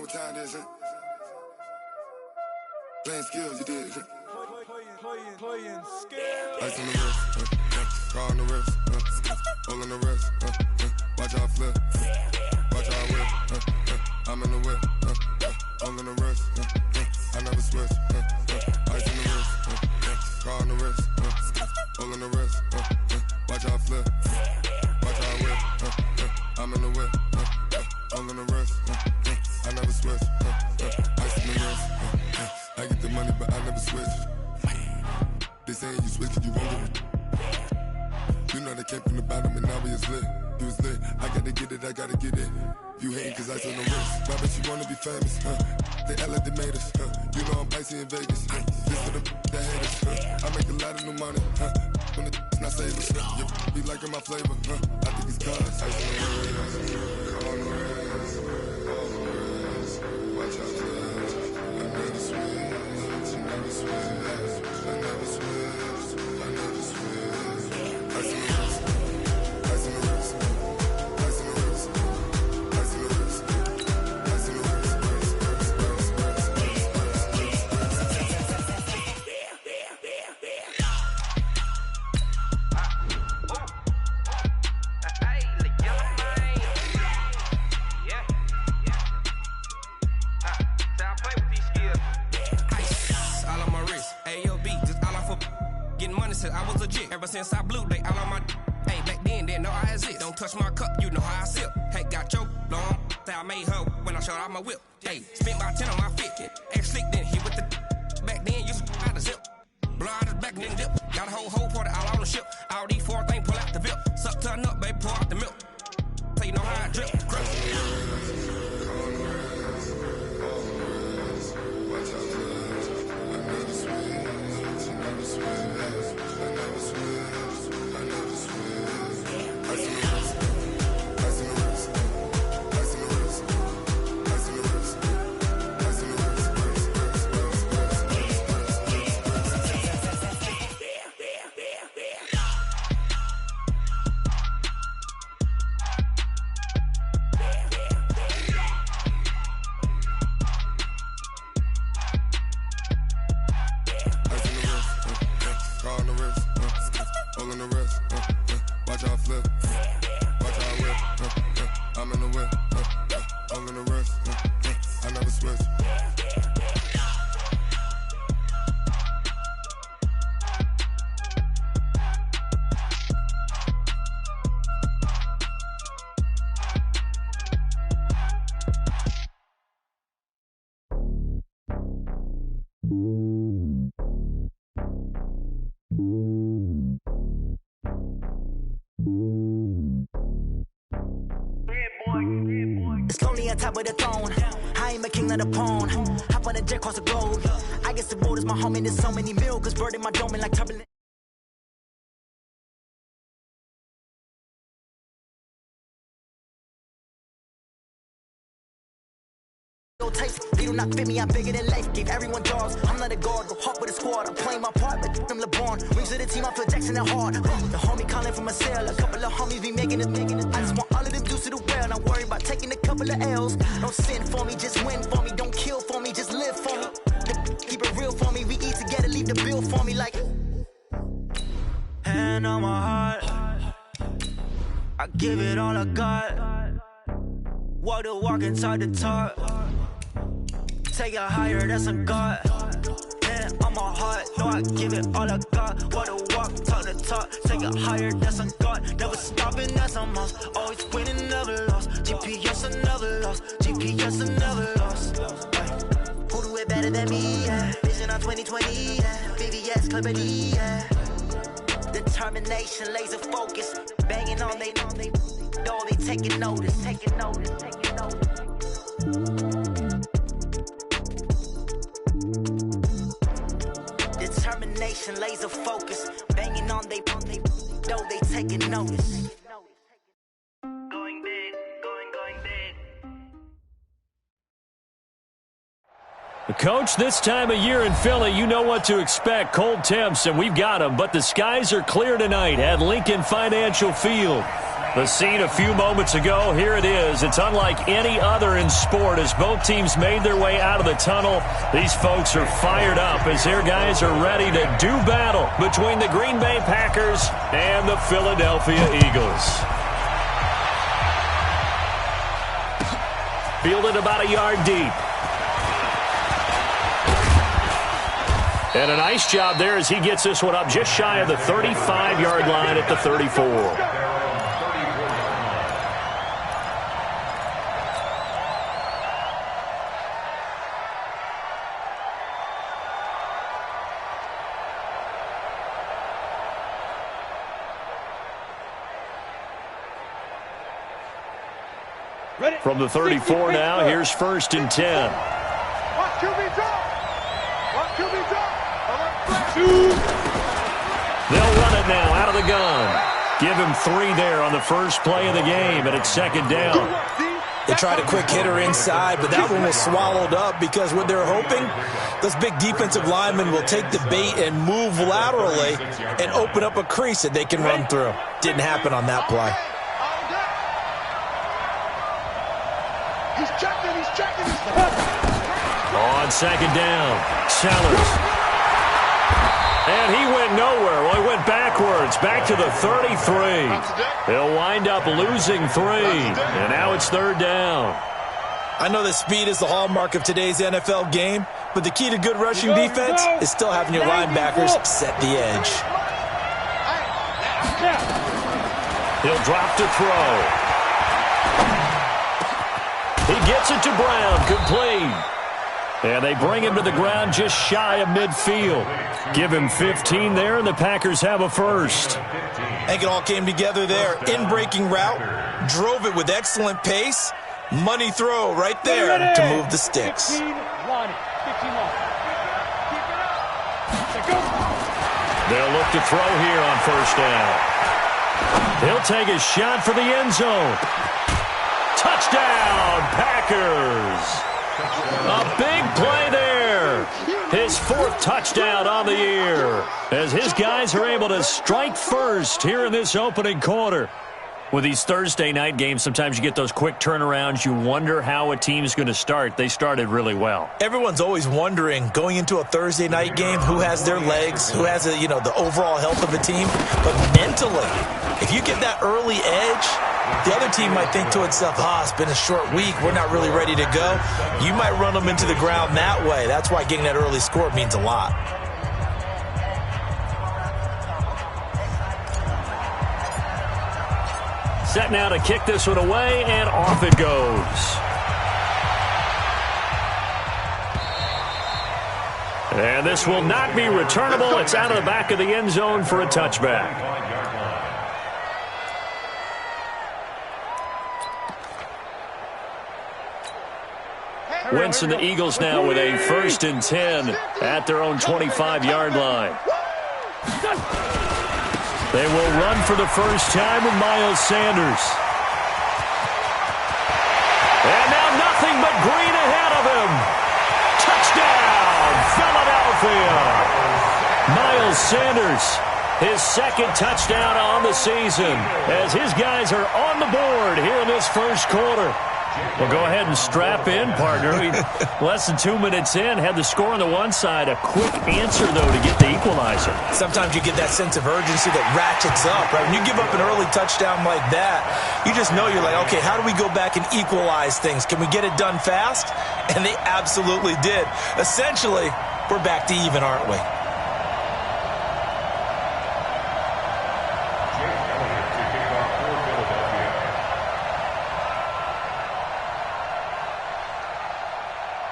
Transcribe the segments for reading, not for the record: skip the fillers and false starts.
what time this is. Playing skills, you did. Playing skills. Ice on the wrist, car on the wrist, hole on the wrist, watch how I flip, watch how I whip, I'm in the whip, hole on the wrist, I never switch, ice on the wrist, car on the wrist, hole on the wrist, watch how I flip, watch how I whip, I'm in the whip, hole on the wrist, I never switch, ice on the wrist, I get the money but I never switch. They saying you switch 'cause you won't get it. You know they came from the bottom and now we is lit. You was lit, I gotta get it, I gotta get it. You hating 'cause ice on the wrist. Why bet you wanna be famous, They act like they made us, You know I'm icy in Vegas, This for the that hate us, I make a lot of new money, When the not save us, You be liking my flavor, I think it's cause ice on the wrist, on the wrist, on the wrist. Watch out, cuz I never switch, you never switch. I never switch, I never switch. Ice in the wrist, ice in the wrist, ice in the wrist, ice in the wrist, ice in the wrist, I was legit ever since I blew they all on my hey back then didn't know I had it. Don't touch my cup, you know how I sip. Hey, got choked long, say I made her when I showed out my whip. Hey, spent about 10 on my fit. X slick then hit with the back then used to out the zip. Blood is back then dip. Got a whole party all on the ship. All these four things pull out the VIP. Suck turn up, baby, pour out the milk. So you know how I drip. Crush. watch out, cuz I never switch, you never switch. I never switch, I never switch. Ice in the wrist, ice in the wrist, ice in the wrist, ice in the wrist, ice in the wrist. Car on the wrist, hole on the wrist, watch how I flip, watch how I whip, I'm in the whip, hole on the wrist, I never switch. It's lonely on top of the throne. I ain't a king of the pawn. Hop on a jet across the globe. I guess the world is my home and there's so many miracles bird in my dome and like turbulent. Taste. They do not fit me, I'm bigger than life. Gave everyone dogs. I'm not a guard, go hawk with a squad. I'm playing my part like I'm LeBron. Rings to the team, I feel Jackson and hard. The homie calling from a cell. A couple of homies be making it. I just want all of them dudes to do well. Not worry about taking a couple of L's. Don't sin for me, just win for me. Don't kill for me, just live for me. Keep it real for me. We eat together, leave the bill for me like. Hand on my heart, I give it all I got. Walk the walk inside the talk. Take it higher, that's a God. Hand on my heart, know I give it all I got. Walk the walk, talk the talk. Take it higher, that's a God. Never stopping, that's a must. Always winning, never lost. GPS, I never lost. GPS, I never lost. Who do it better than me? Yeah. Vision on 2020, yeah. VVS, Clippity, yeah. Determination, laser focus. Banging on they door, they taking notice. Taking notice, taking notice. Determination, laser focus, banging on they though they taking notice. Going big, going big. The coach, this time of year in Philly, you know what to expect. Cold temps, and we've got them. But the skies are clear tonight at Lincoln Financial Field. The scene a few moments ago, here it is. It's unlike any other in sport as both teams made their way out of the tunnel. These folks are fired up as their guys are ready to do battle between the Green Bay Packers and the Philadelphia Eagles. Fielded about a yard deep. And a nice job there as he gets this one up just shy of the 35-yard line at the 34. From the 34 now, here's 1st and 10. They'll run it now out of the gun. Give him 3 there on the first play of the game, and it's 2nd down. They tried a quick hitter inside, but that one was swallowed up because what they're hoping, those big defensive linemen will take the bait and move laterally and open up a crease that they can run through. Didn't happen on that play. He's checking. On 2nd down, Sellers. And he went nowhere. Well, he went backwards, back to the 33. He'll wind up losing 3, and now it's 3rd down. I know that speed is the hallmark of today's NFL game, but the key to good rushing defense is still having your linebackers set the edge. He'll drop to throw. He gets it to Brown, complete. And they bring him to the ground just shy of midfield. Give him 15 there, and the Packers have a first. I think it all came together there. In-breaking route, drove it with excellent pace. Money throw right there to move the sticks. They'll look to throw here on 1st down. He'll take a shot for the end zone. Touchdown, Packers! A big play there. His 4th touchdown on the year as his guys are able to strike first here in this opening quarter. With these Thursday night games, sometimes you get those quick turnarounds. You wonder how a team's going to start. They started really well. Everyone's always wondering, going into a Thursday night game, who has their legs, who has the overall health of a team. But mentally, if you get that early edge, the other team might think to itself, it's been a short week. We're not really ready to go. You might run them into the ground that way. That's why getting that early score means a lot. Set now to kick this one away, and off it goes. And this will not be returnable. It's out of the back of the end zone for a touchback. Winston, the Eagles now with a 1st and 10 at their own 25-yard line. They will run for the first time with Miles Sanders. And now nothing but green ahead of him. Touchdown, Philadelphia. Miles Sanders, his 2nd touchdown on the season as his guys are on the board here in this first quarter. Well, go ahead and strap in, partner. Less than 2 minutes in, had the score on the one side. A quick answer, though, to get the equalizer. Sometimes you get that sense of urgency that ratchets up, right? When you give up an early touchdown like that, you just know you're like, okay, how do we go back and equalize things? Can we get it done fast? And they absolutely did. Essentially, we're back to even, aren't we?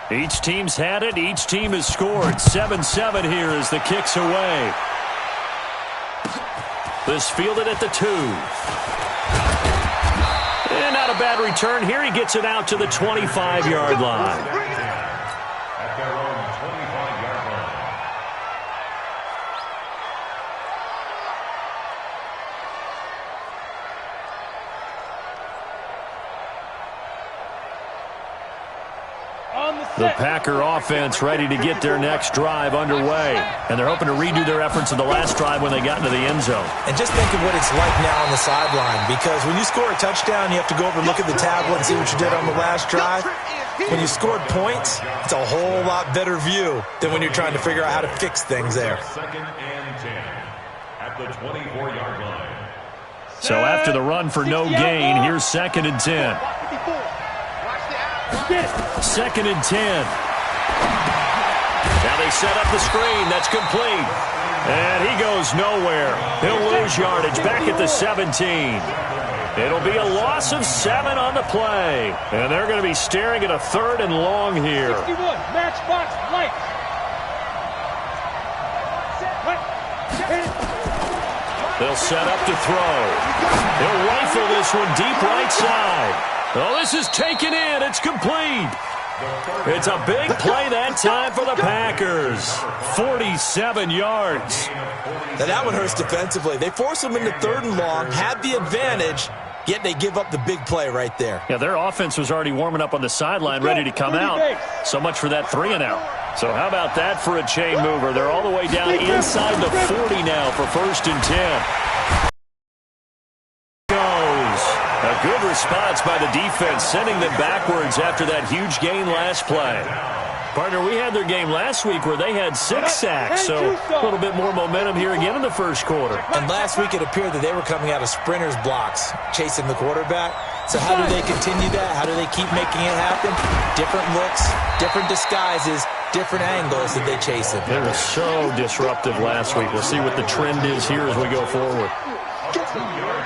Each team's had it. Each team has scored. 7-7 here as the kick's away. This fielded at the 2. And not a bad return here. He gets it out to the 25-yard line. On the The Packer offense ready to get their next drive underway. And they're hoping to redo their efforts of the last drive when they got into the end zone. And just think of what it's like now on the sideline, because when you score a touchdown, you have to go over and look at the tablet and see what you did on the last drive. When you scored points, it's a whole lot better view than when you're trying to figure out how to fix things there. Second and 10 at the 24-yard line. So after the run for no gain, here's 2nd and 10. 2nd and 10. Now they set up the screen. That's complete. And he goes nowhere. He'll lose yardage back at the 17. It'll be a loss of 7 on the play. And they're going to be staring at a 3rd and long here. 61, matchbox light. They'll set up to throw. He'll rifle this one deep right side. Oh, this is taken in. It's complete. It's a big play that time for the Packers. 47 yards. Now that one hurts defensively. They force them into 3rd and long, had the advantage, yet they give up the big play right there. Yeah, their offense was already warming up on the sideline, ready to come out. So much for that 3-and-out. So how about that for a chain mover? They're all the way down inside the 40 now for 1st and 10. A good response by the defense, sending them backwards after that huge gain last play. Partner, we had their game last week where they had 6 sacks, so a little bit more momentum here again in the first quarter. And last week it appeared that they were coming out of sprinters blocks, chasing the quarterback. So how do they continue that? How do they keep making it happen? Different looks, different disguises, different angles that they chase it. They were so disruptive last week. We'll see what the trend is here as we go forward.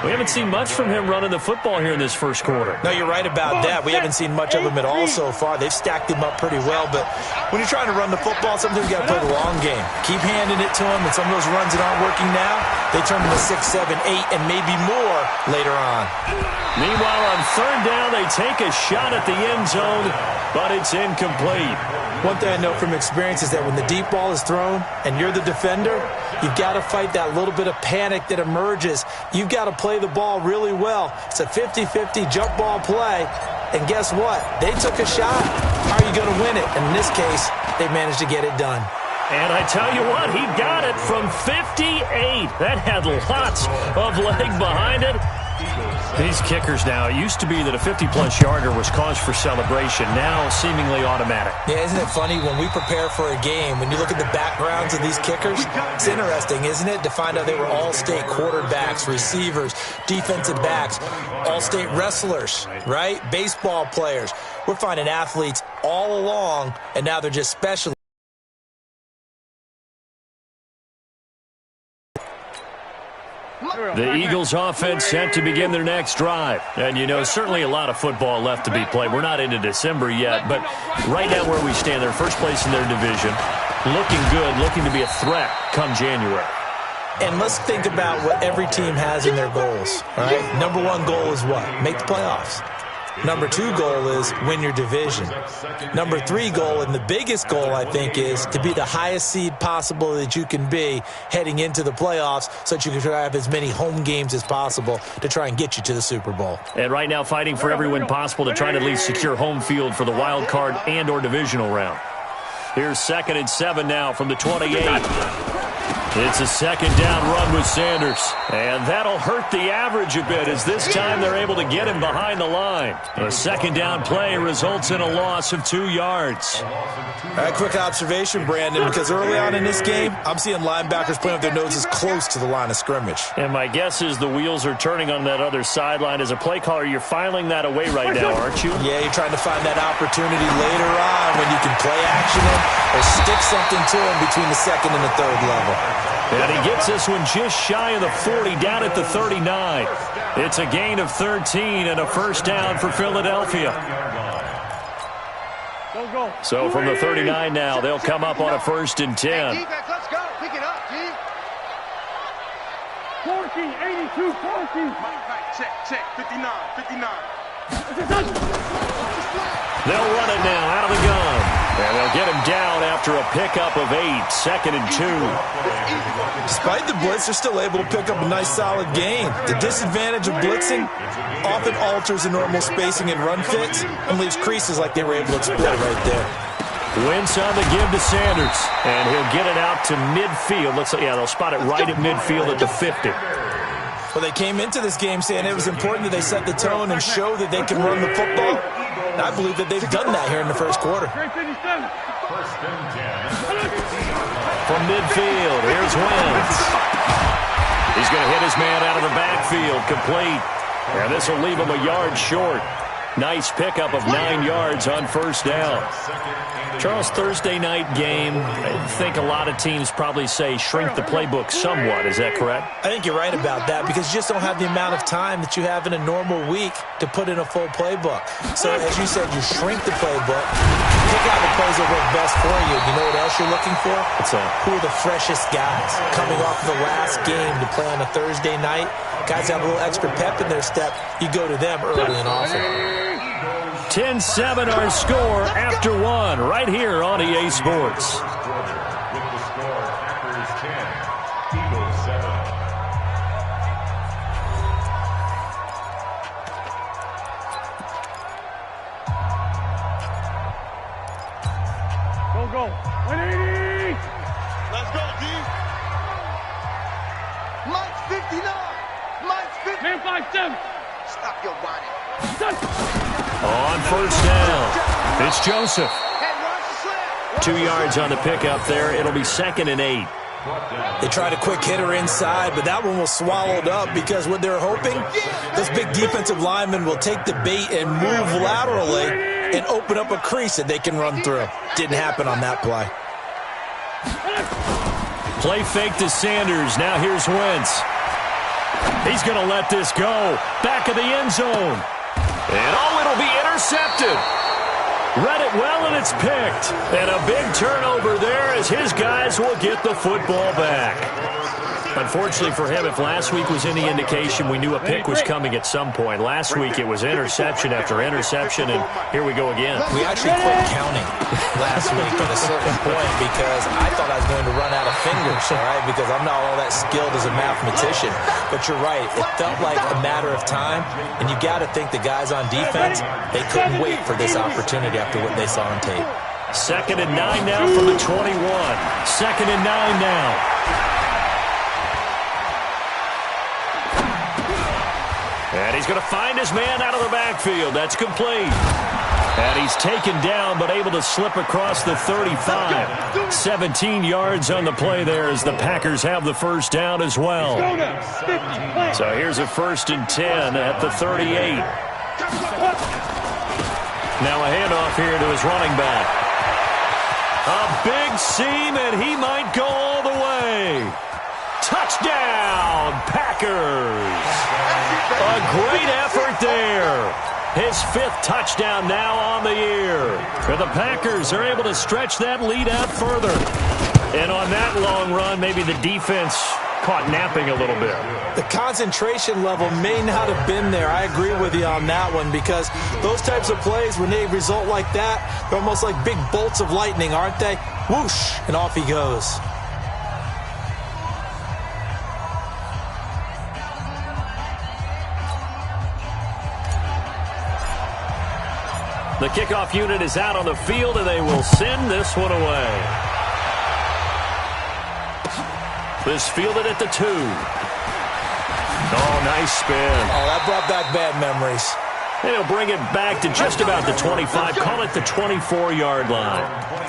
We haven't seen much from him running the football here in this first quarter. No, you're right about that. We haven't seen much of him at all so far. They've stacked him up pretty well, but when you're trying to run the football, sometimes you got to play the long game. Keep handing it to him, and some of those runs that aren't working now, they turn into 6, 7, 8, and maybe more later on. Meanwhile, on 3rd down, they take a shot at the end zone, but it's incomplete. One thing I know from experience is that when the deep ball is thrown and you're the defender, you've got to fight that little bit of panic that emerges. You've got to play the ball really well. It's a 50-50 jump ball play, and guess what? They took a shot. How are you going to win it? And in this case, they managed to get it done. And I tell you what, he got it from 58. That had lots of leg behind it. These kickers now, it used to be that a 50-plus yarder was cause for celebration, now seemingly automatic. Yeah, isn't it funny when we prepare for a game, when you look at the backgrounds of these kickers, it's interesting, isn't it, to find out they were all-state quarterbacks, receivers, defensive backs, all-state wrestlers, right? Baseball players. We're finding athletes all along, and now they're just specialists. The Eagles offense set to begin their next drive. And, you know, certainly a lot of football left to be played. We're not into December yet, but right now where we stand, they're first place in their division. Looking good, looking to be a threat come January. And let's think about what every team has in their goals, all right? Number 1 goal is what? Make the playoffs. Number 2 goal is win your division. Number 3 goal, and the biggest goal, I think, is to be the highest seed possible that you can be heading into the playoffs so that you can try to have as many home games as possible to try and get you to the Super Bowl. And right now fighting for every win possible to try to at least secure home field for the wild card and or divisional round. Here's 2nd and 7 now from the 28. It's a 2nd down run with Sanders. And that'll hurt the average a bit as this time they're able to get him behind the line. A 2nd down play results in a loss of 2 yards. All right, quick observation, Brandon, because early on in this game, I'm seeing linebackers playing with their noses close to the line of scrimmage. And my guess is the wheels are turning on that other sideline. As a play caller, you're filing that away right now, aren't you? Yeah, you're trying to find that opportunity later on when you can play action in or stick something to him between the 2nd and the 3rd level. And he gets this one just shy of the 40, down at the 39. It's a gain of 13 and a 1st down for Philadelphia. So from the 39 now, they'll come up on a 1st and 10. Defense, let's go. Pick it up, G. 14, 82, 14. Check, 59, 59. They'll run it now out of the gun. And they'll get him down after a pickup of 8, 2nd and 2. Despite the blitz, they're still able to pick up a nice solid gain. The disadvantage of blitzing often alters the normal spacing and run fits and leaves creases like they were able to exploit right there. Wentz on the give to Sanders, and he'll get it out to midfield. They'll spot it right at midfield at the 50. Well, they came into this game saying it was important that they set the tone and show that they can run the football. And I believe that they've done that here in the first quarter. From midfield, here's Wentz. He's going to hit his man out of the backfield, complete. And this will leave him a yard short. Nice pickup of 9 yards on first down. Charles, Thursday night game, I think a lot of teams probably say shrink the playbook somewhat. Is that correct? I think you're right about that because you just don't have the amount of time that you have in a normal week to put in a full playbook. So, as you said, you shrink the playbook, pick out the plays that work best for you. You know what else you're looking for? What's that? Who are the freshest guys coming off the last game to play on a Thursday night? Guys have a little extra pep in their step. You go to them early and often. 10-7 our score after one right here on EA Sports. With the score, Packers 10, Eagles 7. Go. 180. Let's go, D. Mike's 59. Mike's 50. Man 5-7. Stop your whining. On first down, it's Joseph. 2 yards on the pickup there. It'll be 2nd and 8. They tried a quick hitter inside, but that one was swallowed up because what they're hoping, those big defensive linemen will take the bait and move laterally and open up a crease that they can run through. Didn't happen on that play. Play fake to Sanders. Now here's Wentz. He's going to let this go. Back of the end zone. And it'll be intercepted. Read it well, and it's picked. And a big turnover there as his guys will get the football back. Unfortunately for him, if last week was any indication, we knew a pick was coming at some point. Last week it was interception after interception, and here we go again. We actually quit counting last week at a certain point because I thought I was going to run out of fingers, all right, because I'm not all that skilled as a mathematician. But you're right. It felt like a matter of time, and you got to think the guys on defense, they couldn't wait for this opportunity after what they saw on tape. 2nd and 9 now from the 21. 2nd and 9 now. And he's going to find his man out of the backfield. That's complete. And he's taken down but able to slip across the 35. 17 yards on the play there as the Packers have the first down as well. So here's a 1st and 10 at the 38. Now a handoff here to his running back. A big seam, and he might go all the way. Touchdown, Packers. A great effort there. His 5th touchdown now on the year. And the Packers are able to stretch that lead out further. And on that long run, maybe the defense caught napping a little bit. The concentration level may not have been there. I agree with you on that one because those types of plays, when they result like that, they're almost like big bolts of lightning, aren't they? Whoosh, and off he goes. The kickoff unit is out on the field, and they will send this one away. This fielded at the 2. Oh, nice spin. Oh, that brought back bad memories. And he'll bring it back to just about the 25. Call it the 24-yard line.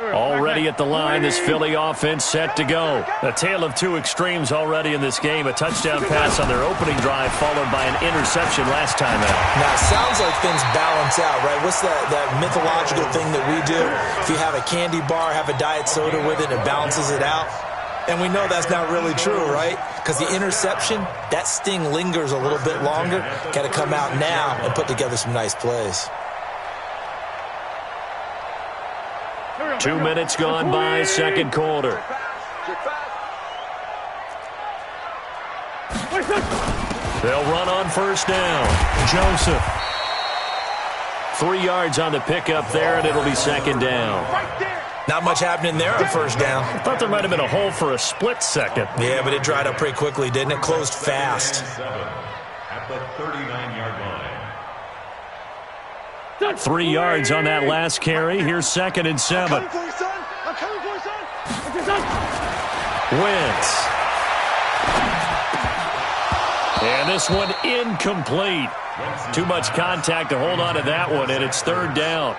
Already at the line, this Philly offense set to go. A tale of two extremes already in this game. A touchdown pass on their opening drive followed by an interception last time out. Now, it sounds like things balance out, right? What's that mythological thing that we do? If you have a candy bar, have a diet soda with it, it balances it out. And we know that's not really true, right? Because the interception, that sting lingers a little bit longer. Got to come out now and put together some nice plays. 2 minutes gone by, second quarter. They'll run on first down. Joseph. 3 yards on the pickup there, and it'll be second down. Not much happening there on first down. I thought there might have been a hole for a split second. Yeah, but it dried up pretty quickly, didn't it? Closed fast. At the 39-yard line. 3 yards on that last carry. Here's second and 7. I'm coming for you, son. I'm coming for you, son. Wentz. And this one incomplete. Too much contact to hold on to that one, and it's third down.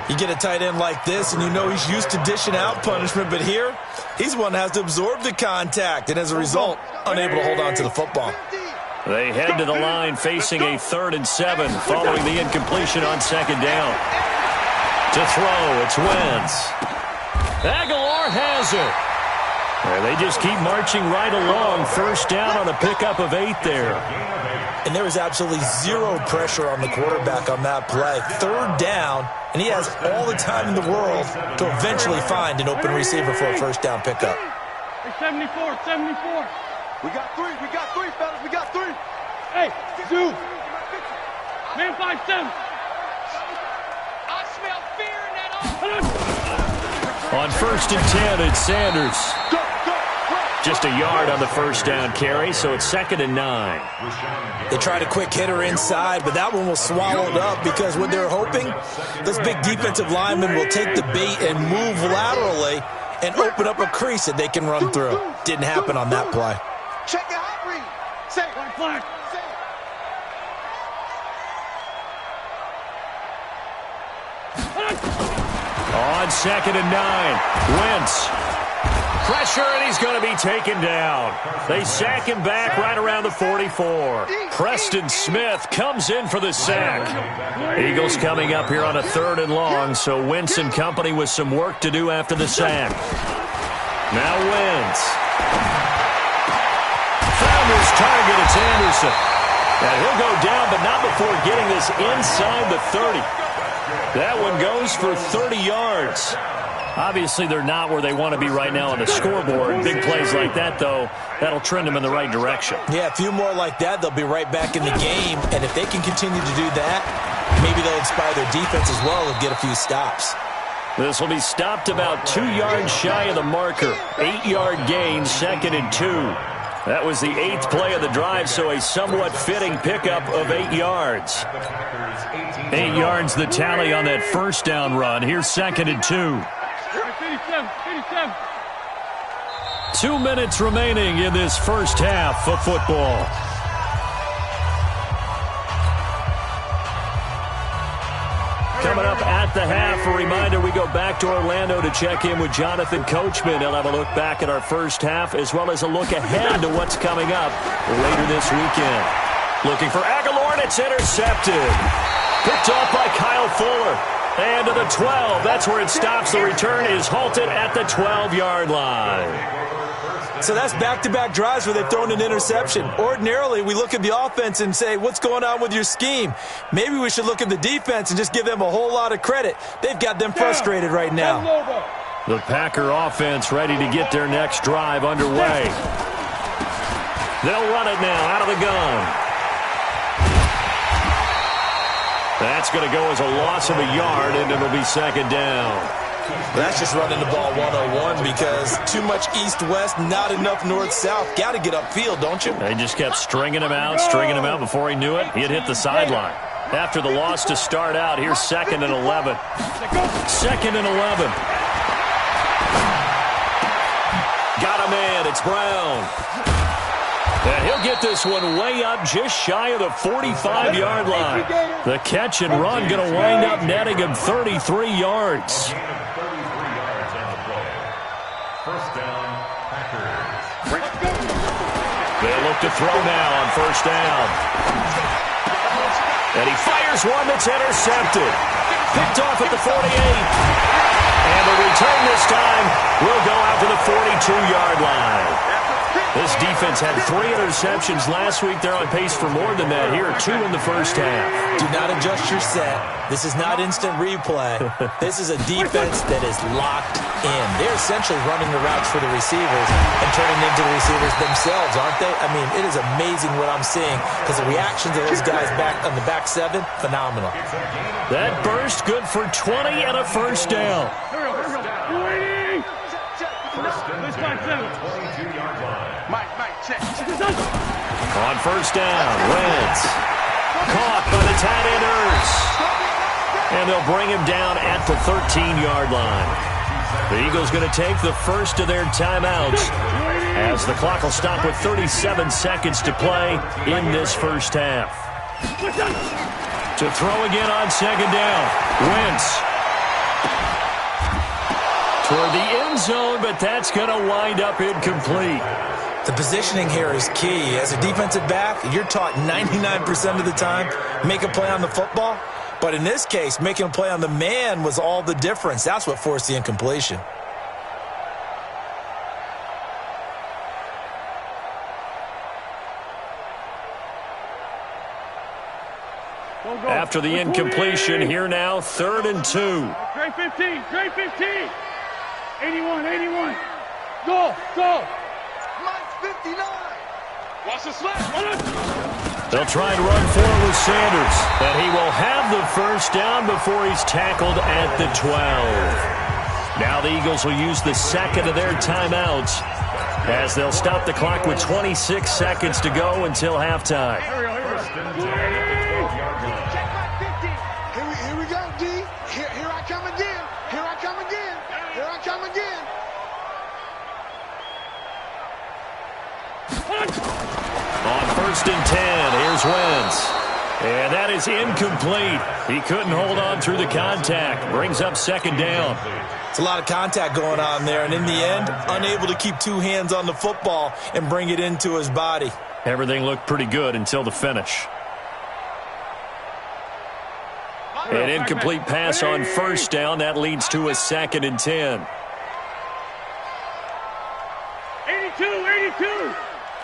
You get a tight end like this, and you know he's used to dishing out punishment, but here, he's one that has to absorb the contact, and as a result, unable to hold on to the football. They head to the line facing a 3rd and 7 following the incompletion on second down. To throw, it's Wentz. Aguilar has it. And they just keep marching right along. First down on a pickup of 8 there. And there was absolutely zero pressure on the quarterback on that play. Third down, and he has all the time in the world to eventually find an open receiver for a first down pickup. 74. We got three, fellas. We got 3. Hey, dude. Man 5-7. I smell fear in that On 1st and 10, it's Sanders. Just a yard on the first down carry, so it's 2nd and 9. They tried a quick hitter inside, but that one was swallowed up because what they're hoping, those big defensive linemen will take the bait and move laterally and open up a crease that they can run through. Didn't happen on that play. Check your hot read. Say it. Flag. On 2nd and 9, Wentz. Pressure, and he's going to be taken down. They sack him back right around the 44. Preston Smith comes in for the sack. Eagles coming up here on a 3rd and long, so Wentz and company with some work to do after the sack. Now Wentz. Found his target, it's Anderson. And he'll go down, but not before getting this inside the 30. That one goes for 30 yards. Obviously, they're not where they want to be right now on the scoreboard. Big plays like that, though, that'll trend them in the right direction. Yeah, a few more like that, they'll be right back in the game. And if they can continue to do that, maybe they'll inspire their defense as well and get a few stops. This will be stopped about 2 yards shy of the marker. 8-yard gain, 2nd and 2. That was the 8th play of the drive, so a somewhat fitting pickup of 8 yards. 8 yards the tally on that first down run. Here's 2nd and 2. 2 minutes remaining in this first half of football. Coming up at the half, a reminder, we go back to Orlando to check in with Jonathan Coachman. He'll have a look back at our first half as well as a look ahead to what's coming up later this weekend. Looking for Aguilar, and it's intercepted. Picked off by Kyle Fuller. And to the 12, that's where it stops. The return is halted at the 12-yard line. So that's back-to-back drives where they've thrown an interception. Ordinarily, we look at the offense and say, what's going on with your scheme? Maybe we should look at the defense and just give them a whole lot of credit. They've got them frustrated right now. The Packer offense ready to get their next drive underway. They'll run it now out of the gun. That's going to go as a loss of a yard, and it'll be 2nd down. That's just running the ball 101 because too much east-west, not enough north-south. Got to get upfield, don't you? They just kept stringing him out before he knew it. He had hit the sideline. After the loss to start out, here's 2nd and 11. 2nd and 11. Got a man. It's Brown. And he'll get this one way up just shy of the 45-yard line. The catch and run going to wind up netting him 33 yards. First down, Packers. They look to throw now on first down. And he fires one that's intercepted. Picked off at the 48. And the return this time will go out to the 42-yard line. This defense had 3 interceptions last week. They're on pace for more than that here. 2 in the first half. Do not adjust your set. This is not instant replay. This is a defense that is locked in. They're essentially running the routes for the receivers and turning into the receivers themselves, aren't they? I mean, it is amazing what I'm seeing because the reactions of those guys back on the back 7, phenomenal. That burst good for 20 and a first down. On first down, Wentz. Caught by the tight end Ertz. And they'll bring him down at the 13-yard line. The Eagles going to take the first of their timeouts as the clock will stop with 37 seconds to play in this first half. To throw again on second down, Wentz. Toward the end zone, but that's going to wind up incomplete. The positioning here is key. As a defensive back, you're taught 99% of the time, make a play on the football. But in this case, making a play on the man was all the difference. That's what forced the incompletion. After the incompletion, here now, 3rd and 2. Great 15, great 15. 81. Go. Mike's 59. Watch the slap. They'll try and run forward with Sanders, and he will have the first down before he's tackled at the 12. Now the Eagles will use the second of their timeouts as they'll stop the clock with 26 seconds to go until halftime. Here we go, D. Here I come again. Here I come again. On 1st and 10, here's Wentz. And that is incomplete. He couldn't hold on through the contact. Brings up 2nd down. It's a lot of contact going on there, and in the end, unable to keep 2 hands on the football and bring it into his body. Everything looked pretty good until the finish. An incomplete pass on 1st down. That leads to a 2nd and 10. 82.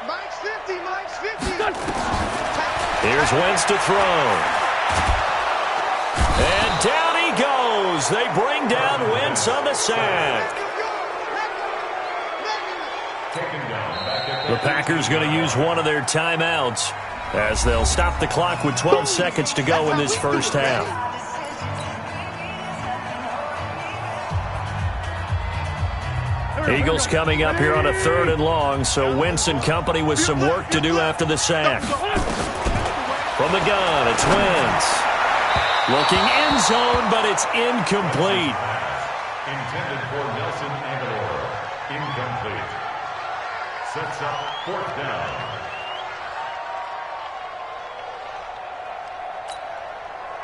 Mike's 50. Here's Wentz to throw. And down he goes. They bring down Wentz on the sack. The Packers going to use one of their timeouts as they'll stop the clock with 12 seconds to go in this first half. Eagles coming up here on a 3rd and long, so Wentz and company with some work to do after the sack. From the gun, it's Wentz. Looking end zone, but it's incomplete. Intended for Nelson Aguilar. Incomplete. Sets up 4th down.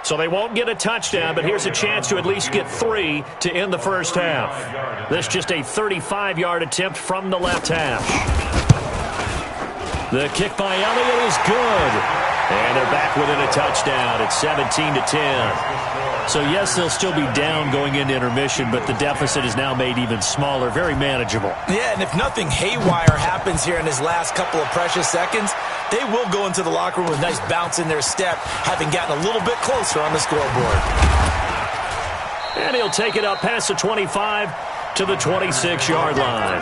So they won't get a touchdown, but here's a chance to at least get 3 to end the first half. This just a 35-yard attempt from the left hash. The kick by Elliott is good. And they're back within a touchdown. It's 17-10. So, yes, they'll still be down going into intermission, but the deficit is now made even smaller, very manageable. Yeah, and if nothing haywire happens here in his last couple of precious seconds, they will go into the locker room with a nice bounce in their step, having gotten a little bit closer on the scoreboard. And he'll take it up past the 25 to the 26-yard line.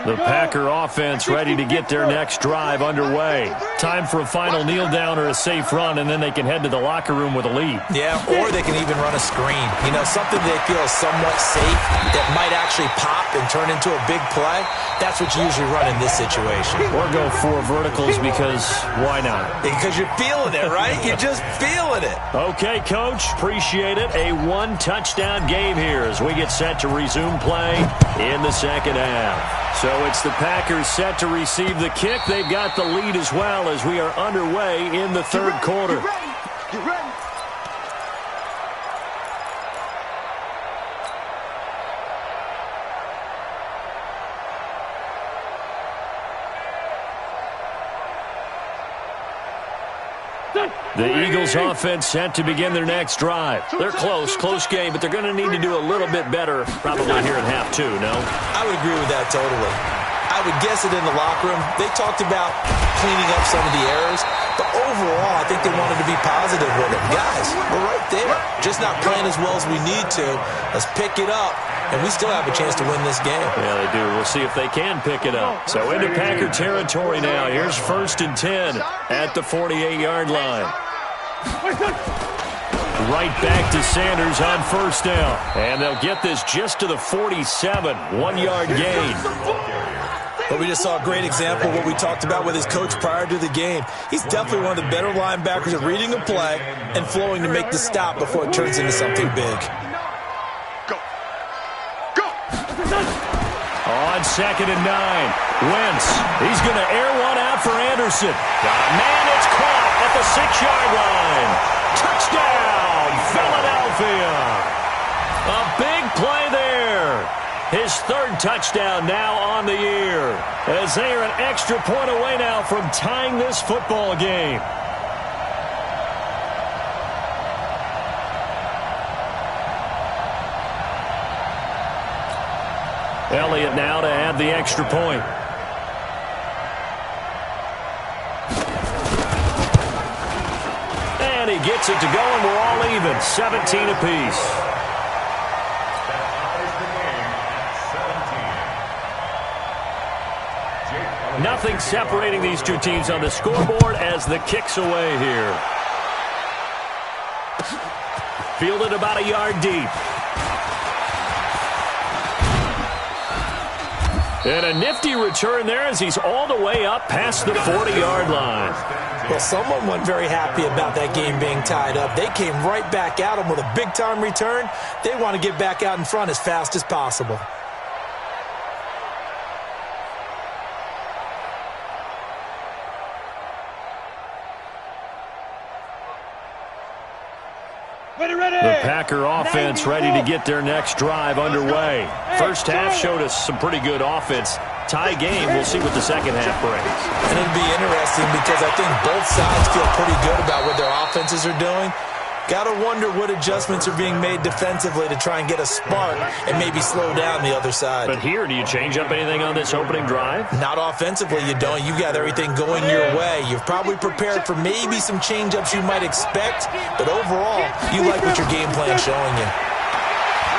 The Packer offense ready to get their next drive underway. Time for a final kneel down or a safe run, and then they can head to the locker room with a lead. Yeah, or they can even run a screen. You know, something they feel is somewhat safe that might actually pop and turn into a big play. That's what you usually run in this situation. Or go 4 verticals because why not? Because you're feeling it, right? You're just feeling it. Okay, Coach. Appreciate it. A 1-touchdown game here as we get set to resume play in the second half. So it's the Packers set to receive the kick. They've got the lead as well as we are underway in the 3rd quarter. Get ready. The Eagles offense set to begin their next drive. They're close game, but they're going to need to do a little bit better probably here in half two, no? I would agree with that totally. I would guess it in the locker room. They talked about cleaning up some of the errors, but overall, I think they wanted to be positive with it. Guys, we're right there. Just not playing as well as we need to. Let's pick it up, and we still have a chance to win this game. Yeah, they do. We'll see if they can pick it up. So into Packer territory now. Here's 1st and 10 at the 48-yard line. Right back to Sanders on 1st down. And they'll get this just to the 47. 1-yard gain. But we just saw a great example of what we talked about with his coach prior to the game. He's definitely one of the better linebackers at reading a play and flowing to make the stop before it turns into something big. On 2nd and 9, Wentz. He's going to air one out for Anderson. Man, it's caught at the 6-yard line. Touchdown, Philadelphia. A big play there. His 3rd touchdown now on the year, as they are an extra point away now from tying this football game. Elliott now to add the extra point. And he gets it to go, and we're all even, 17 apiece. Nothing separating these two teams on the scoreboard as the kick's away here. Fielded about a yard deep. And a nifty return there as he's all the way up past the 40-yard line. Well, someone wasn't very happy about that game being tied up. They came right back at him with a big-time return. They want to get back out in front as fast as possible. The Packer offense ready to get their next drive underway. First half showed us some pretty good offense. Tie game, we'll see what the second half brings. And it'll be interesting because I think both sides feel pretty good about what their offenses are doing. Got to wonder what adjustments are being made defensively to try and get a spark and maybe slow down the other side. But here, do you change up anything on this opening drive? Not offensively, you don't. You got everything going your way. You've probably prepared for maybe some change-ups you might expect, but overall, you like what your game plan's showing you.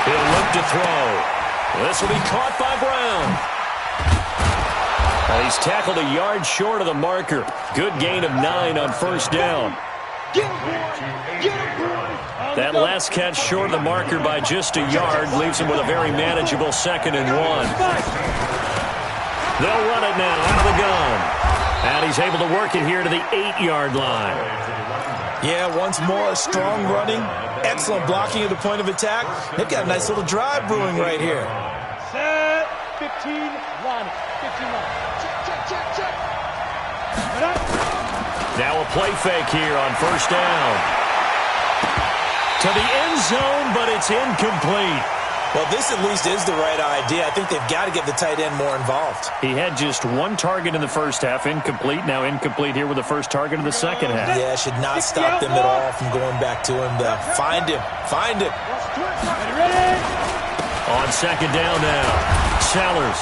He'll look to throw. This will be caught by Brown. He's tackled a yard short of the marker. Good gain of 9 on 1st down. That last catch short of the marker by just a yard leaves him with a very manageable 2nd and 1. They'll run it now out of the gun. And he's able to work it here to the 8-yard line. Yeah, once more, strong running, excellent blocking at the point of attack. They've got a nice little drive brewing right here. Set, 15, line, 15 line. Check. Now a play fake here on 1st down. To the end zone, but it's incomplete. Well, this at least is the right idea. I think they've got to get the tight end more involved. He had just 1 target in the first half, incomplete. Now incomplete here with the first target in the second half. Yeah, should not stop them at all from going back to him. Find him. On 2nd down now, Sellers.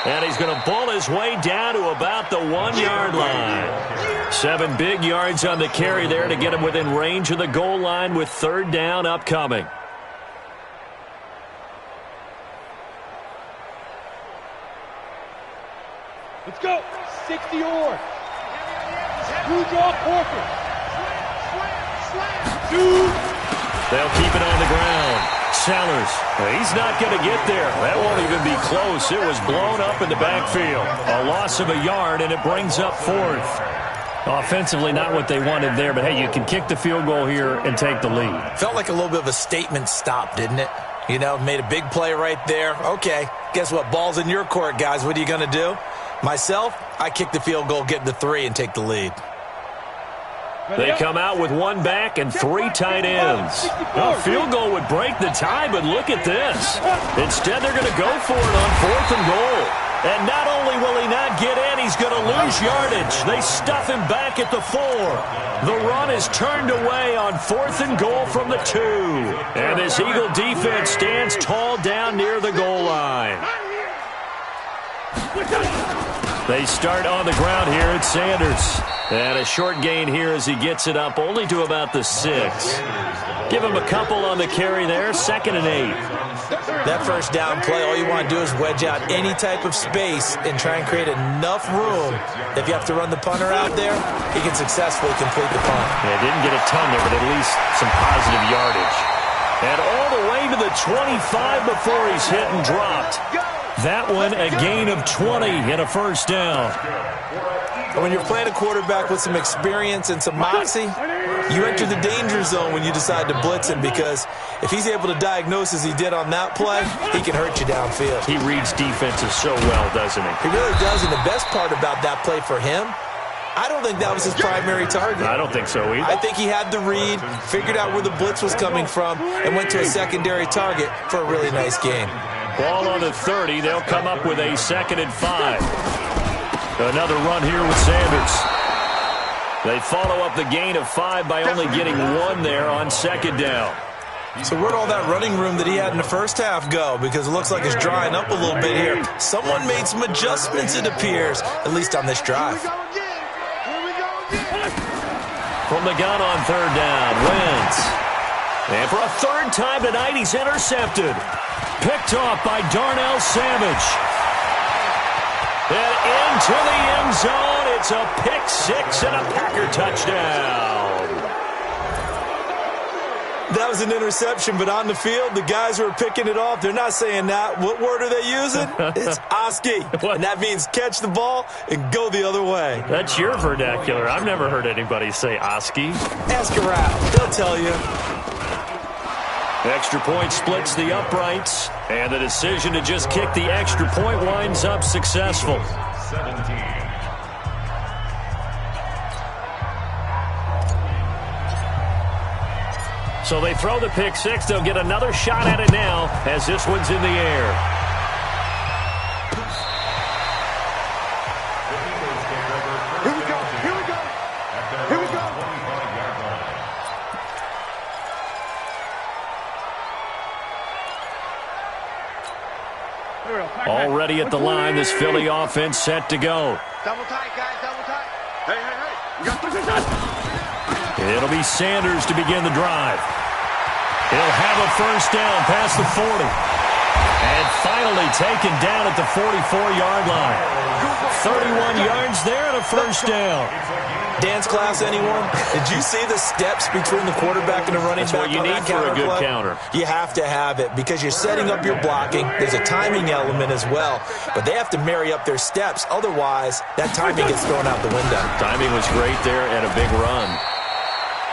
And he's going to bull his way down to about the 1-yard line. 7 big yards on the carry there to get him within range of the goal line with 3rd down upcoming. Let's go. 60 or. Screwjaw Porker. They'll keep it on the ground. Sellers, he's not going to get there. That won't even be close. It was blown up in the backfield. A loss of a yard, and it brings up 4th. Offensively, not what they wanted there, but hey, you can kick the field goal here and take the lead. Felt like a little bit of a statement stop, didn't it? You know, made a big play right there. Okay, guess what? Ball's in your court, guys. What are you going to do? Myself, I kick the field goal, get the 3, and take the lead. They come out with 1 back and 3 tight ends. A field goal would break the tie, but look at this. Instead, they're going to go for it on 4th and goal. And not only will he not get in, he's going to lose yardage. They stuff him back at the 4. The run is turned away on 4th and goal from the 2. And this Eagle defense stands tall down near the goal line. They start on the ground here at Sanders. And a short gain here as he gets it up only to about the 6. Give him a couple on the carry there, 2nd and 8. That first down play, all you want to do is wedge out any type of space and try and create enough room. If you have to run the punter out there, he can successfully complete the punt. Yeah, didn't get a ton there, but at least some positive yardage. And all the way to the 25 before he's hit and dropped. That one a gain of 20 and a first down. When you're playing a quarterback with some experience and some moxie, you enter the danger zone when you decide to blitz him, because if he's able to diagnose as he did on that play, he can hurt you downfield. He reads defenses so well, doesn't he? He really does, and the best part about that play for him, I don't think that was his primary target. I don't think so either. I think he had the read, figured out where the blitz was coming from, and went to a secondary target for a really nice gain. Ball on the 30. They'll come up with a 2nd and 5. Another run here with Sanders. They follow up the gain of 5 by only getting 1 there on 2nd down. So where'd all that running room that he had in the first half go? Because it looks like it's drying up a little bit here. Someone made some adjustments, it appears, at least on this drive. From the gun on 3rd down, Wentz. And for a 3rd time tonight, he's intercepted. Picked off by Darnell Savage. And into the end zone, it's a pick 6 and a Packer touchdown. That was an interception, but on the field, the guys who are picking it off, they're not saying that. What word are they using? It's Oski. And that means catch the ball and go the other way. That's your vernacular. I've never heard anybody say Oski. Ask around. They'll tell you. Extra point splits the uprights, and the decision to just kick the extra point winds up successful. 17. So they throw the pick 6. They'll get another shot at it now as this one's in the air. Here we go. Here we go. Here we go. Already at the line, this Philly offense set to go. Double tight, guys. Double tight. Hey, hey, hey. You got push it. It'll be Sanders to begin the drive. He'll have a first down past the 40. And finally taken down at the 44-yard line. 31 yards there and a first down. Dance class, anyone? Did you see the steps between the quarterback and the running back? That's what you need for a good counter. You have to have it because you're setting up your blocking. There's a timing element as well, but they have to marry up their steps. Otherwise, that timing gets thrown out the window. Timing was great there and a big run.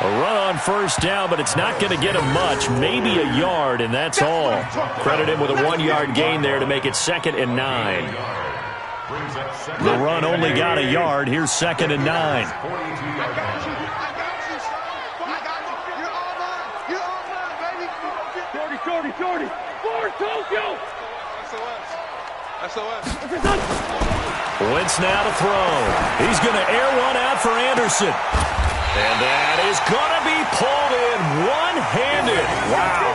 A run on first down, but it's not going to get him much. Maybe a yard, and that's all. Credit him with a 1-yard gain there to make it 2nd and 9. The run only got a yard. Here's 2nd and 9. I got you. I got you, son. I got you. You're all mine. You're all mine, baby. Jordy. Forward, Tokyo. SOS. Wentz now to throw. He's going to air one out for Anderson. And that is going to be pulled in one-handed. Wow.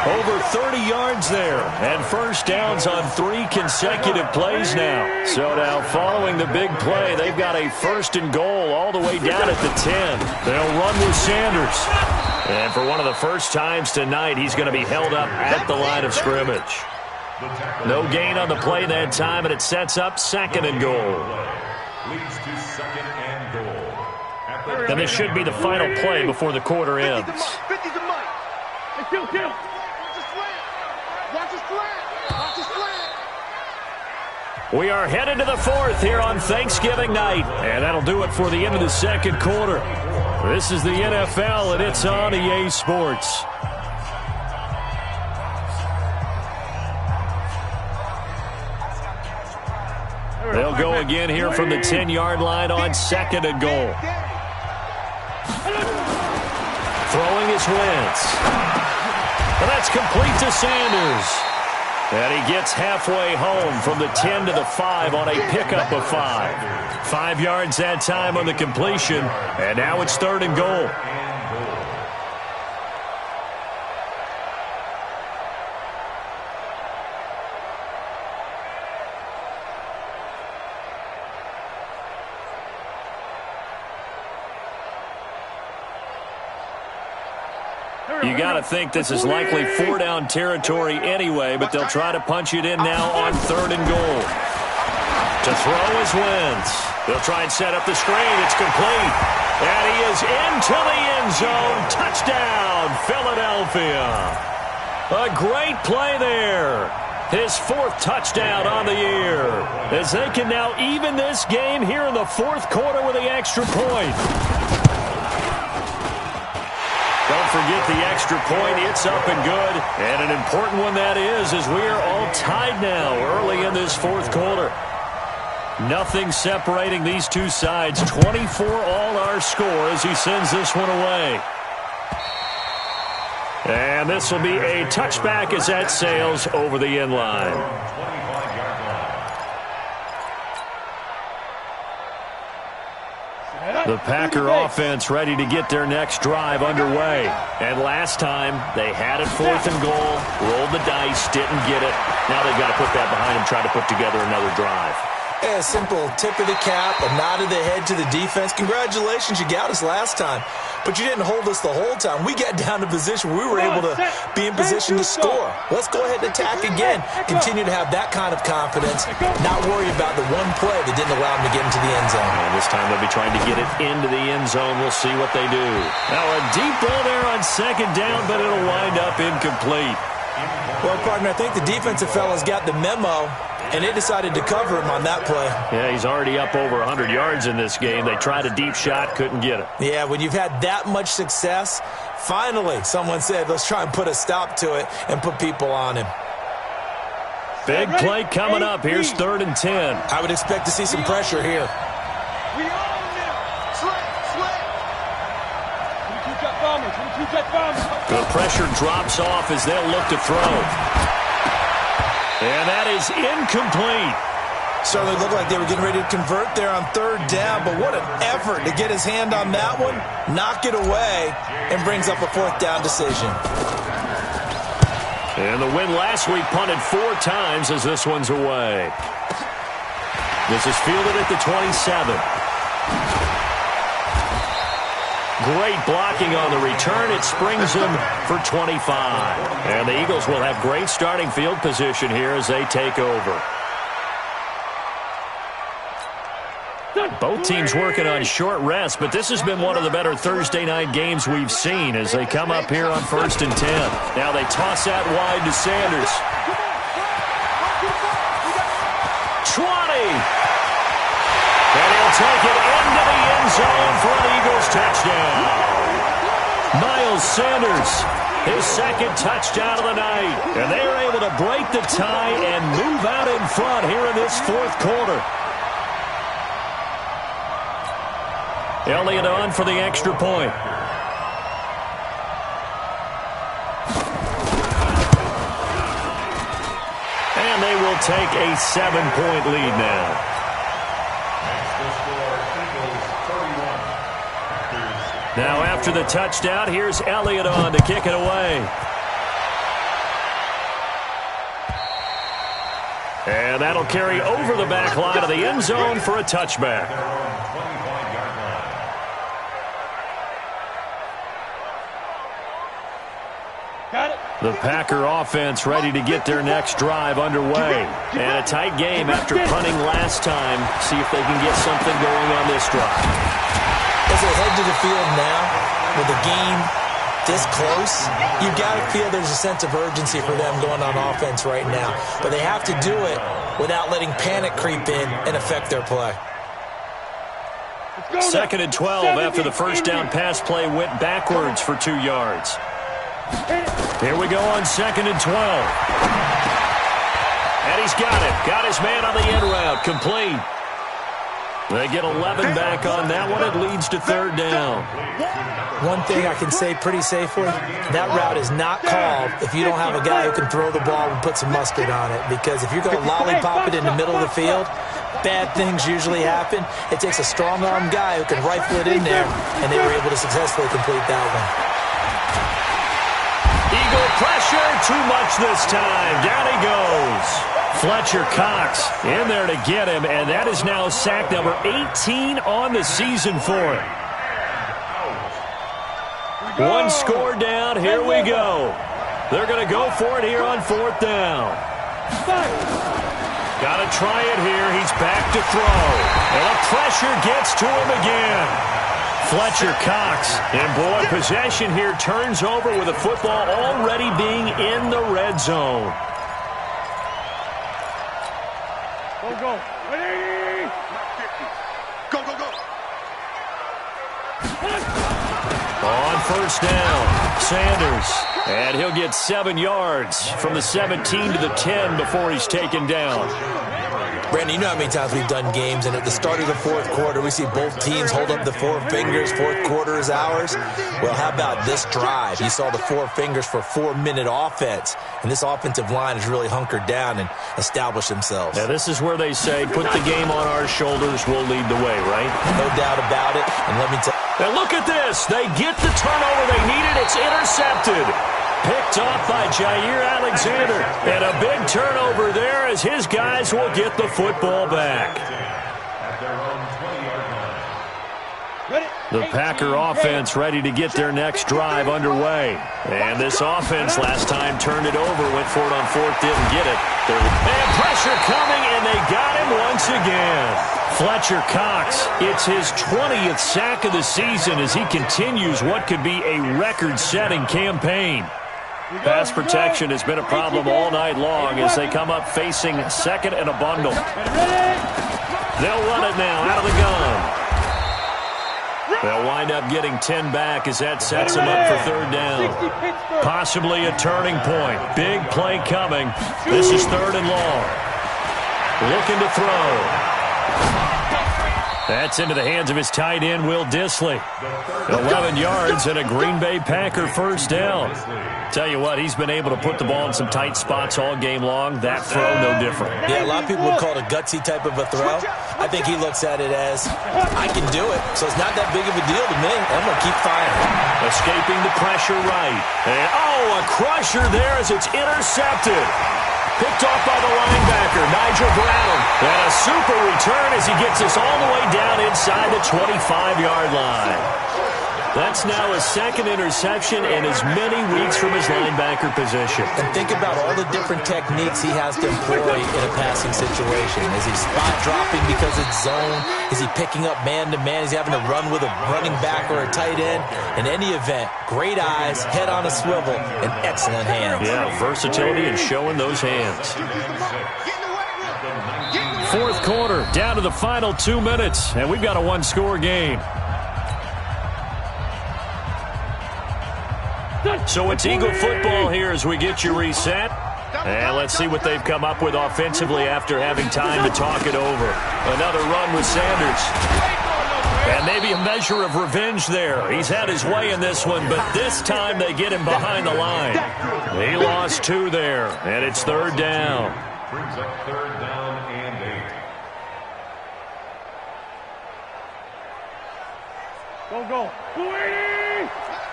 Over 30 yards there. And first downs on 3 consecutive plays now. So now following the big play, they've got a 1st and goal all the way down at the 10. They'll run with Sanders. And for one of the first times tonight, he's going to be held up at the line of scrimmage. No gain on the play that time, and it sets up 2nd and goal. Leads to 2nd and goal. And this should be the final play before the quarter ends. 50's a money. Hey, kill. Watch his slant. Watch his slant. We are headed to the 4th here on Thanksgiving night. And that'll do it for the end of the 2nd quarter. This is the NFL, and it's on EA Sports. They'll go again here from the 10-yard line on 2nd and goal. Throwing his Wentz. And that's complete to Sanders. And he gets halfway home from the 10 to the 5 on a pickup of 5. 5 yards that time on the completion, and now it's 3rd and goal. You got to think this is likely 4-down territory anyway, but they'll try to punch it in now on 3rd and goal. To throw is Wentz. They'll try and set up the screen. It's complete. And he is into the end zone. Touchdown, Philadelphia. A great play there. His 4th touchdown on the year. As they can now even this game here in the 4th quarter with the extra point. Don't forget the extra point. It's up and good. And an important one that is, as we are all tied now early in this 4th quarter. Nothing separating these two sides. 24 all our score as he sends this one away. And this will be a touchback as that sails over the end line. The Packer offense ready to get their next drive underway. And last time, they had it 4th and goal, rolled the dice, didn't get it. Now they've got to put that behind them, try to put together another drive. Yeah, a simple tip of the cap, a nod of the head to the defense. Congratulations, you got us last time. But you didn't hold us the whole time. We got down to position where we were able to be in position to score. Let's go ahead and attack again. Continue to have that kind of confidence, not worry about the one play that didn't allow them to get into the end zone. And this time they'll be trying to get it into the end zone. We'll see what they do. Now a deep ball there on 2nd down, but it'll wind up incomplete. Well, partner, I think the defensive fellas got the memo, and they decided to cover him on that play. Yeah, he's already up over 100 yards in this game. They tried a deep shot, couldn't get it. Yeah, when you've had that much success, finally someone said, let's try and put a stop to it and put people on him. Big play coming up. Here's 3rd and 10. I would expect to see some pressure here. We own them. Slip. The pressure drops off as they'll look to throw. And that is incomplete. Certainly looked like they were getting ready to convert there on 3rd down, but what an effort to get his hand on that one, knock it away, and brings up a 4th down decision. And the win last week punted 4 times as this one's away. This is fielded at the 27. Great blocking on the return. It springs him for 25. And the Eagles will have great starting field position here as they take over. Both teams working on short rest, but this has been one of the better Thursday night games we've seen as they come up here on 1st and 10. Now they toss that wide to Sanders. 20. And he'll take it into the end zone for an Eagles touchdown. Miles Sanders, his 2nd touchdown of the night. And they are able to break the tie and move out in front here in this 4th quarter. Elliott on for the extra point. And they will take a 7-point lead now. Now after the touchdown, here's Elliott on to kick it away. And that'll carry over the back line of the end zone for a touchback. The Packer offense ready to get their next drive underway. And a tight game after punting last time. See if they can get something going on this drive. As they head to the field now, with the game this close, you've got to feel there's a sense of urgency for them going on offense right now. But they have to do it without letting panic creep in and affect their play. 2nd and 12 after the first down pass play went backwards for 2 yards. Here we go on 2nd and 12. And he's got it. Got his man on the end route. Complete. They get 11 back on that one. It leads to third down. One thing I can say pretty safely, that route is not called if you don't have a guy who can throw the ball and put some mustard on it. Because if you're going to lollipop it in the middle of the field, bad things usually happen. It takes a strong-arm guy who can rifle it in there, and they were able to successfully complete that one. Eagle pressure, too much this time. Down he goes. Fletcher Cox in there to get him, and that is now sack number 18 on the season for him. One score down, here we go. They're going to go for it here on fourth down. Got to try it here. He's back to throw. And the pressure gets to him again. Fletcher Cox. And boy, possession here turns over with the football already being in the red zone. Go. Ready? Go. On first down, Sanders. And he'll get 7 yards from the 17 to the 10 before he's taken down. Brandon, you know how many times we've done games, and at the start of the fourth quarter, we see both teams hold up the 4 fingers, fourth quarter is ours. Well, how about this drive? You saw the 4 fingers for 4-minute offense, and this offensive line has really hunkered down and established themselves. Now, this is where they say, put the game on our shoulders, we'll lead the way, right? No doubt about it, and let me tell you. And look at this. They get the turnover they needed. It's intercepted. Picked off by Jair Alexander. And a big turnover there as his guys will get the football back. The Packer offense ready to get their next drive underway. And this offense last time turned it over, went for it on fourth, didn't get it. And pressure coming, and they got him once again. Fletcher Cox, it's his 20th sack of the season as he continues what could be a record-setting campaign. Pass protection has been a problem all night long as they come up facing second and a bundle. They'll run it now out of the gun. They'll wind up getting 10 back as that sets them up for third down. Possibly a turning point. Big play coming. This is third and long. Looking to throw. That's into the hands of his tight end, Will Dissly. 11 yards and a Green Bay Packer first down. Tell you what, he's been able to put the ball in some tight spots all game long. That throw, no different. Yeah, a lot of people would call it a gutsy type of a throw. I think he looks at it as, I can do it, so it's not that big of a deal to me. I'm going to keep firing. Escaping the pressure right. And, a crusher there as it's intercepted. Picked off by the linebacker, Nigel Bradham. And a super return as he gets us all the way down inside the 25-yard line. That's now his second interception in as many weeks from his linebacker position. And think about all the different techniques he has to employ in a passing situation. Is he spot dropping because it's zone? Is he picking up man-to-man? Is he having to run with a running back or a tight end? In any event, great eyes, head on a swivel, and excellent hands. Yeah, versatility and showing those hands. Fourth quarter, down to the final 2 minutes, and we've got a one-score game. So it's Eagle football here as we get you reset. And let's see what they've come up with offensively after having time to talk it over. Another run with Sanders. And maybe a measure of revenge there. He's had his way in this one, but this time they get him behind the line. He lost 2 there, and it's third down. Brings up third down and 8. Go. 280!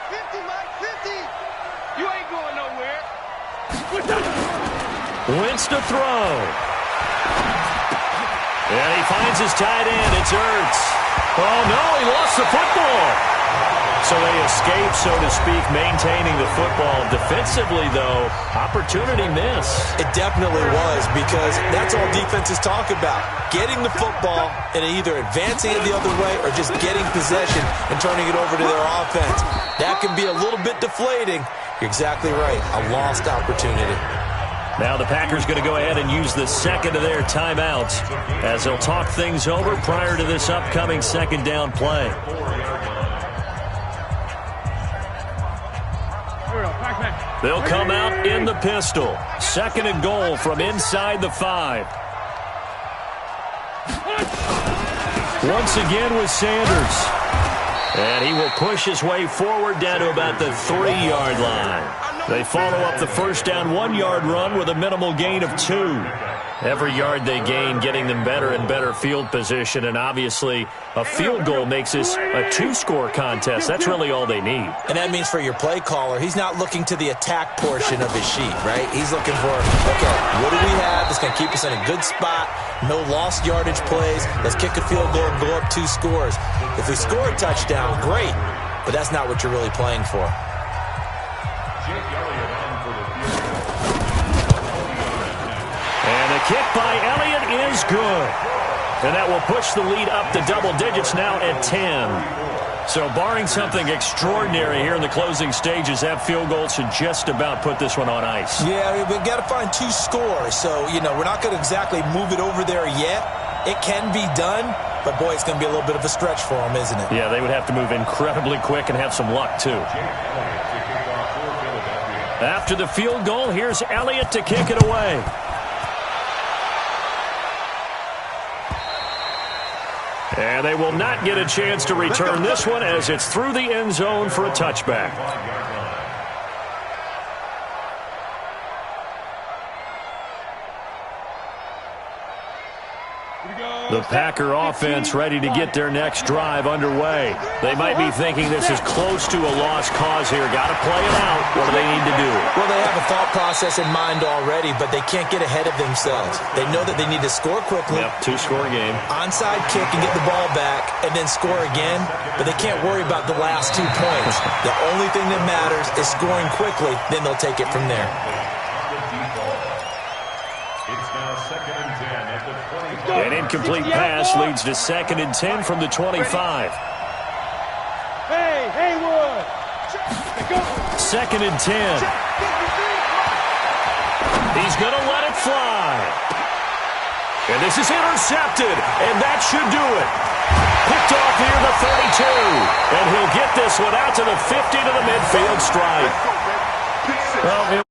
50, Mike, 50! You ain't going nowhere. Wentz to throw. And he finds his tight end. It's Ertz. Oh, no, he lost the football. So they escape, so to speak, maintaining the football. Defensively, though, opportunity miss. It definitely was, because that's all defenses talk about. Getting the football and either advancing it the other way or just getting possession and turning it over to their offense. That can be a little bit deflating. You're exactly right. A lost opportunity. Now the Packers going to go ahead and use the second of their timeouts as they'll talk things over prior to this upcoming second down play. They'll come out in the pistol. Second and goal from inside the 5. Once again with Sanders. And he will push his way forward down to about the 3-yard line. They follow up the first down 1-yard run with a minimal gain of 2. Every yard they gain getting them better and better field position, and obviously a field goal makes this a 2-score contest. That's really all they need. And that means for your play caller, he's not looking to the attack portion of his sheet, right? He's looking for, okay, what do we have that's going to keep us in a good spot? No lost yardage plays. Let's kick a field goal and go up 2 scores. If we score a touchdown, great, but that's not what you're really playing for. And the kick by Elliott is good. And that will push the lead up to double digits now at 10. So barring something extraordinary here in the closing stages, that field goal should just about put this one on ice. Yeah, we've got to find 2 scores. So, we're not going to exactly move it over there yet. It can be done, but boy, it's going to be a little bit of a stretch for them, isn't it? Yeah, they would have to move incredibly quick and have some luck, too. After the field goal, here's Elliott to kick it away. And they will not get a chance to return this one as it's through the end zone for a touchback. The Packer offense ready to get their next drive underway. They might be thinking this is close to a lost cause here. Got to play it out. What do they need to do? Well, they have a thought process in mind already, but they can't get ahead of themselves. They know that they need to score quickly. Yep, 2-score game. Onside kick and get the ball back and then score again, but they can't worry about the last 2 points. The only thing that matters is scoring quickly, then they'll take it from there. An incomplete pass leads to 2nd and 10 from the 25. Hey, Haywood! 2nd and 10. He's going to let it fly. And this is intercepted, and that should do it. Picked off near the 32. And he'll get this one out to the 50 to the midfield stripe. Well,